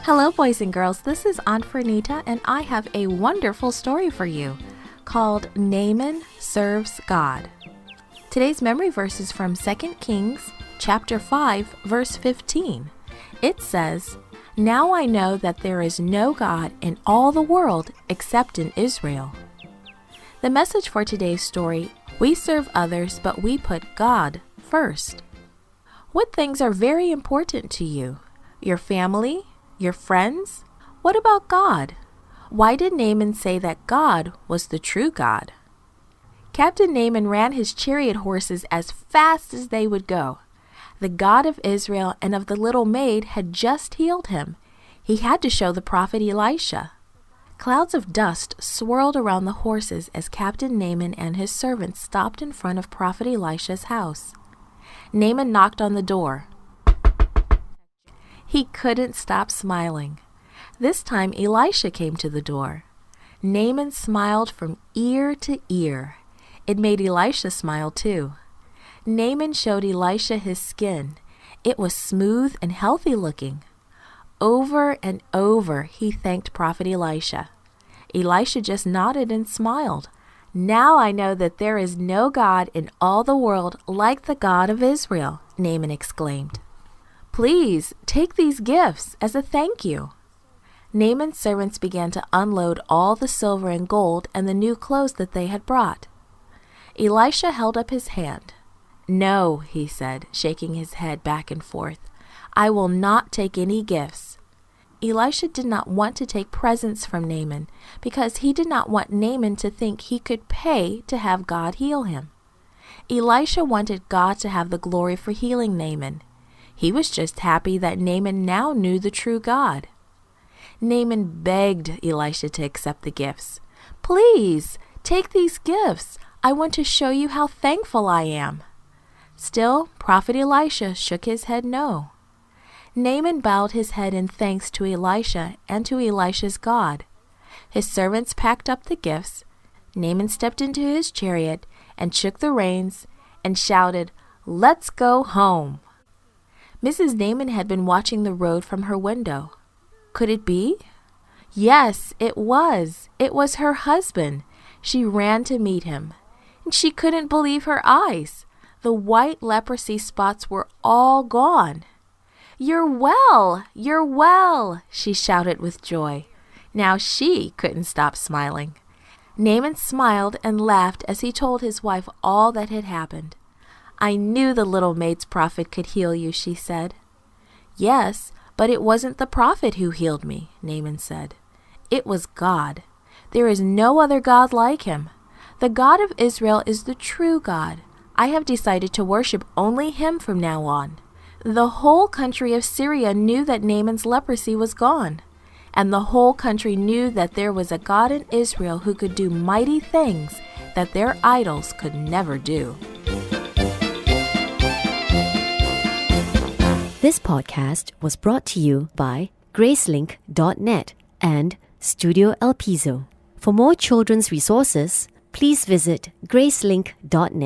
Hello, boys and girls. This is Aunt Fernita, and I have a wonderful story for you called Naaman Serves God. Today's memory verse is from 2 Kings chapter 5, verse 15. It says, "Now I know that there is no God in all the world except in Israel." The message for today's story: we serve others, but we put God first. What things are very important to you? Your family? Your friends? What about God? Why did Naaman say that God was the true God? Captain Naaman ran his chariot horses as fast as they would go. The God of Israel and of the little maid had just healed him. He had to show the prophet Elisha. Clouds of dust swirled around the horses as Captain Naaman and his servants stopped in front of prophet Elisha's house. Naaman knocked on the door. He couldn't stop smiling. This time Elisha came to the door. Naaman smiled from ear to ear. It made Elisha smile too. Naaman showed Elisha his skin. It was smooth and healthy looking. Over and over he thanked prophet Elisha. Elisha just nodded and smiled. "Now I know that there is no God in all the world like the God of Israel," Naaman exclaimed. "Please take these gifts as a thank you." Naaman's servants began to unload all the silver and gold and the new clothes that they had brought. Elisha held up his hand. "No," he said, shaking his head back and forth. "I will not take any gifts." Elisha did not want to take presents from Naaman because he did not want Naaman to think he could pay to have God heal him. Elisha wanted God to have the glory for healing Naaman. He was just happy that Naaman now knew the true God. Naaman begged Elisha to accept the gifts. "Please, take these gifts. I want to show you how thankful I am." Still, prophet Elisha shook his head no. Naaman bowed his head in thanks to Elisha and to Elisha's God. His servants packed up the gifts. Naaman stepped into his chariot and shook the reins and shouted, "Let's go home." Mrs. Naaman had been watching the road from her window. Could it be? Yes, it was. It was her husband. She ran to meet him, and she couldn't believe her eyes. The white leprosy spots were all gone. "You're well! You're well!" she shouted with joy. Now she couldn't stop smiling. Naaman smiled and laughed as he told his wife all that had happened. "I knew the little maid's prophet could heal you," she said. "Yes, but it wasn't the prophet who healed me," Naaman said. "It was God. There is no other God like him. The God of Israel is the true God. I have decided to worship only him from now on." The whole country of Syria knew that Naaman's leprosy was gone, and the whole country knew that there was a God in Israel who could do mighty things that their idols could never do. This podcast was brought to you by Gracelink.net and Studio El Piso. For more children's resources, please visit Gracelink.net.